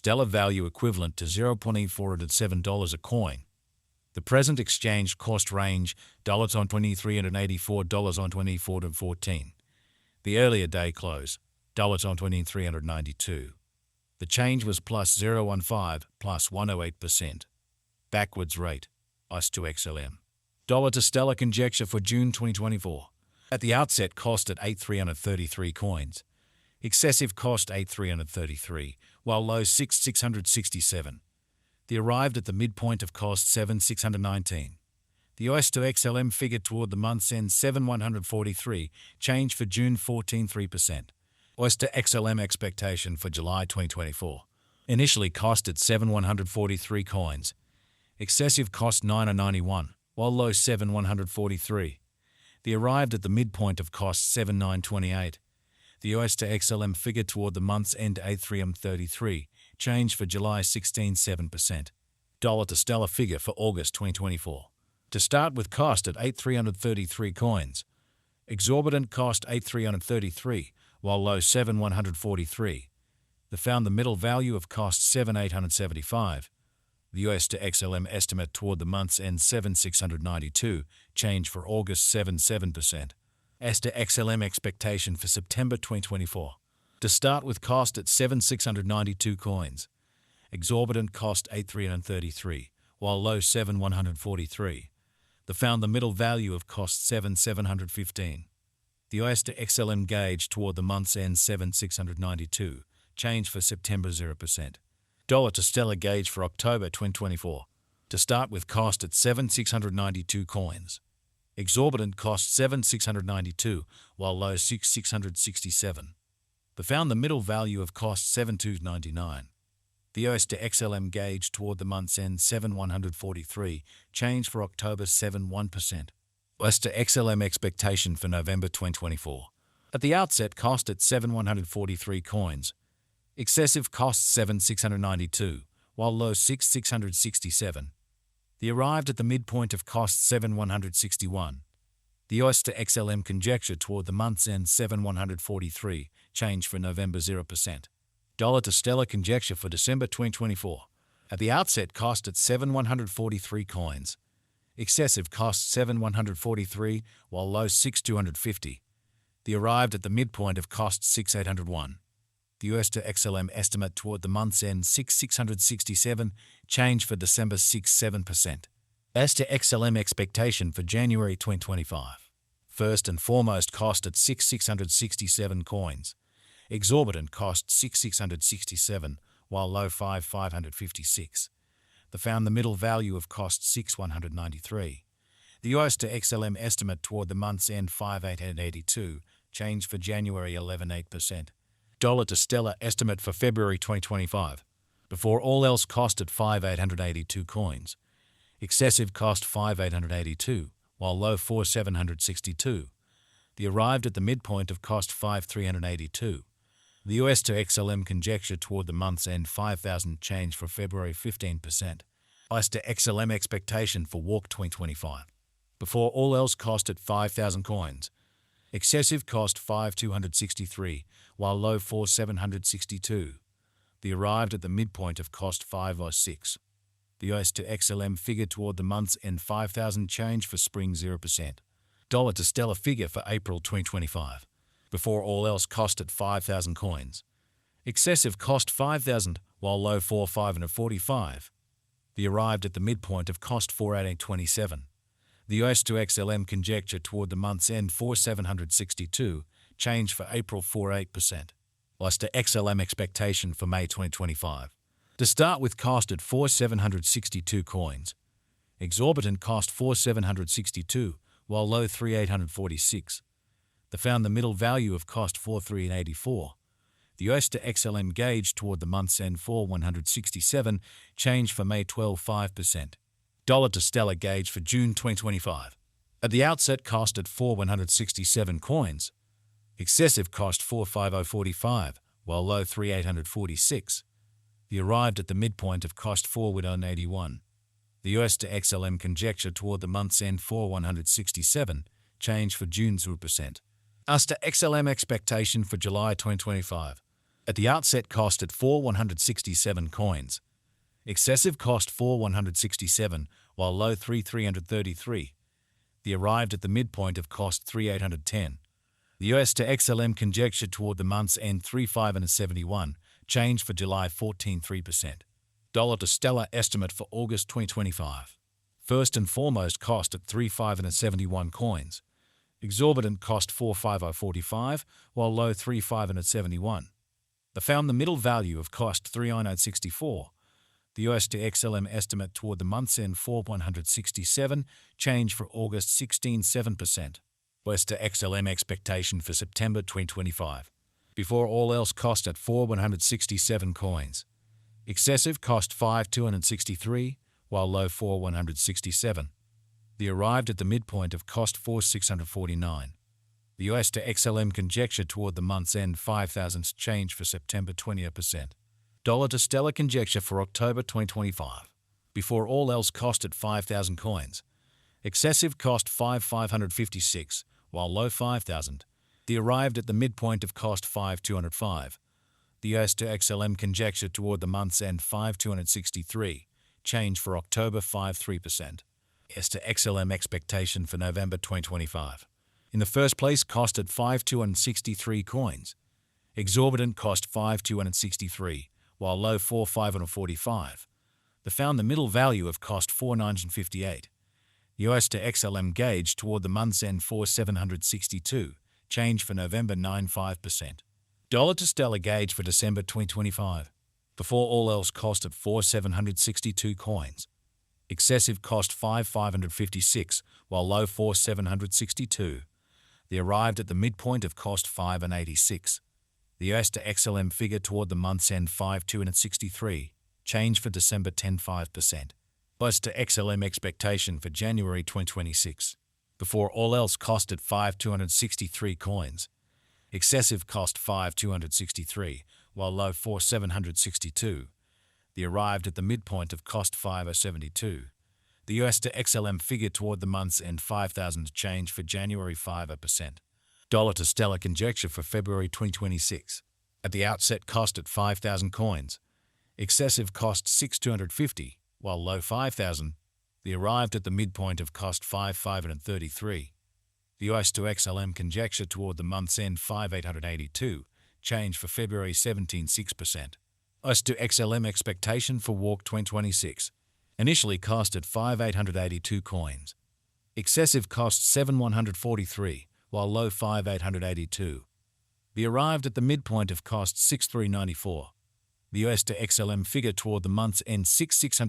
Stellar value equivalent to $0.407 a coin. The present exchange cost range $23 and $84 on 14. The earlier day close $23.92. The change was plus 0.15 plus 108%. Backwards rate ICE to XLM. Dollar to Stellar conjecture for June 2024. At the outset cost at 8,333 coins. Excessive cost 8,333, while low 6,667. The arrived at the midpoint of cost 7,619. The ICE to XLM figure toward the month's end 7,143, change for June 14.3%. ICE to XLM expectation for July 2024. Initially cost at 7,143 coins. Excessive cost 9,091, while low 7,143. The arrived at the midpoint of cost 7,928. The ICE to XLM figure toward the month's end 8,333, change for July 16.7%. Dollar to Stellar figure for August 2024. To start with cost at 8,333 coins. Exorbitant cost 8,333, while low 7,143. The found the middle value of cost 7,875. The US to XLM estimate toward the month's end 7,692, change for August 7.7%. S to XLM expectation for September 2024. To start with cost at 7,692 coins. Exorbitant cost 8,333, while low 7,143. The found the middle value of cost 7,715. The US to XLM gauge toward the month's end 7,692, change for September 0%. Dollar to Stellar gauge for October 2024. To start with cost at 7,692 coins. Exorbitant cost 7,692, while low 6,667. The found the middle value of cost 7,299. The US to XLM gauge toward the month's end 7,143, change for October 7.1%. US to XLM expectation for November 2024. At the outset cost at 7,143 coins. Excessive cost 7,692, while low 6,667. The arrived at the midpoint of cost 7,161. The US to XLM conjecture toward the month's end 7,143, change for November 0%. Dollar to Stellar conjecture for December 2024. At the outset cost at 7,143 coins. Excessive cost 7,143, while low 6,250. The arrived at the midpoint of cost 6,801. The US to XLM estimate toward the month's end 6,667, change for December 6.7%. US to XLM expectation for January 2025. First and foremost cost at 6,667 coins. Exorbitant cost 6,667, while low 5,556. The found the middle value of cost 6,193. The US to XLM estimate toward the month's end 5,882, change for January 11.8%. Dollar to Stellar estimate for February 2025. Before all else cost at 5,882 coins. Excessive cost 5,882, while low 4,762. The arrived at the midpoint of cost 5,382. The US to XLM conjecture toward the month's end 5,000, change for February 15%. ICE to XLM expectation for Walk 2025. Before all else cost at 5,000 coins. Excessive cost 5,263, while low 4,762. The arrived at the midpoint of cost 506. The US to XLM figure toward the month's end 5,000, change for spring 0%. Dollar to Stellar figure for April 2025. Before all else cost at 5,000 coins. Excessive cost 5,000, while low 4,545. The arrived at the midpoint of cost 4,827. The US to XLM conjecture toward the month's end 4,762, change for April 4.8%. US to XLM expectation for May 2025. To start with cost at 4,762 coins. Exorbitant cost 4,762, while low 3,846. The found the middle value of cost 4,384. The US to XLM gauge toward the month's end 4,167, change for May 12.5%. Dollar to Stellar gauge for June 2025. At the outset cost at 4,167 coins. Excessive cost 4,5045, while low 3,846. The arrived at the midpoint of cost 4,181. The US to XLM conjecture toward the month's end 4,167, change for June 0%. US to XLM expectation for July 2025. At the outset cost at 4,167 coins. Excessive cost 4,167, while low 3,333. The arrived at the midpoint of cost 3,810. The US to XLM conjecture toward the month's end 3,571, change for July 14.3%. Dollar to Stellar estimate for August 2025. First and foremost cost at 3,571 coins. Exorbitant cost 4,5045, while low 3,571. They found the middle value of cost 3,964. The US to XLM estimate toward the month's end 4,167, change for August 16.7%. US to XLM expectation for September 2025. Before all else cost at 4,167 coins. Excessive cost 5,263, while low 4,167. The arrived at the midpoint of cost 4,649. The US to XLM conjecture toward the month's end 5,000 change for September 20%. Dollar to Stellar conjecture for October 2025. Before all else cost at 5,000 coins. Excessive cost 5,556, while low 5,000. The arrived at the midpoint of cost 5,205. The US to XLM conjecture toward the month's end 5,263, change for October 5.3%. US to XLM expectation for November 2025. In the first place cost at 5,263 coins. Exorbitant cost 5,263, while low 4,545. They found the middle value of cost 4,958. US to XLM gauge toward the month's end 4,762, change for November 9.5%. Dollar to Stellar gauge for December 2025. Before all else cost at 4,762 coins. Excessive cost 5,556, while low 4,762. They arrived at the midpoint of cost 5,086. The US to XLM figure toward the month's end 5,263, change for December 10.5%. US to XLM expectation for January 2026. Before all else cost at 5,263 coins. Excessive cost 5,263, while low 4,762. They arrived at the midpoint of cost 5,072. The US to XLM figure toward the month's end 5,000 change for January 5%. Dollar to Stellar conjecture for February 2026. At the outset cost at 5,000 coins. Excessive cost 6,250, while low 5,000. They arrived at the midpoint of cost 5,533. The US to XLM conjecture toward the month's end 5,882, change for February 17.6%. US to XLM expectation for Walk 2026. Initially cost at 5,882 coins. Excessive cost 7,143, while low 5,882. They arrived at the midpoint of cost 6,394. The US to XLM figure toward the month's end 6,600.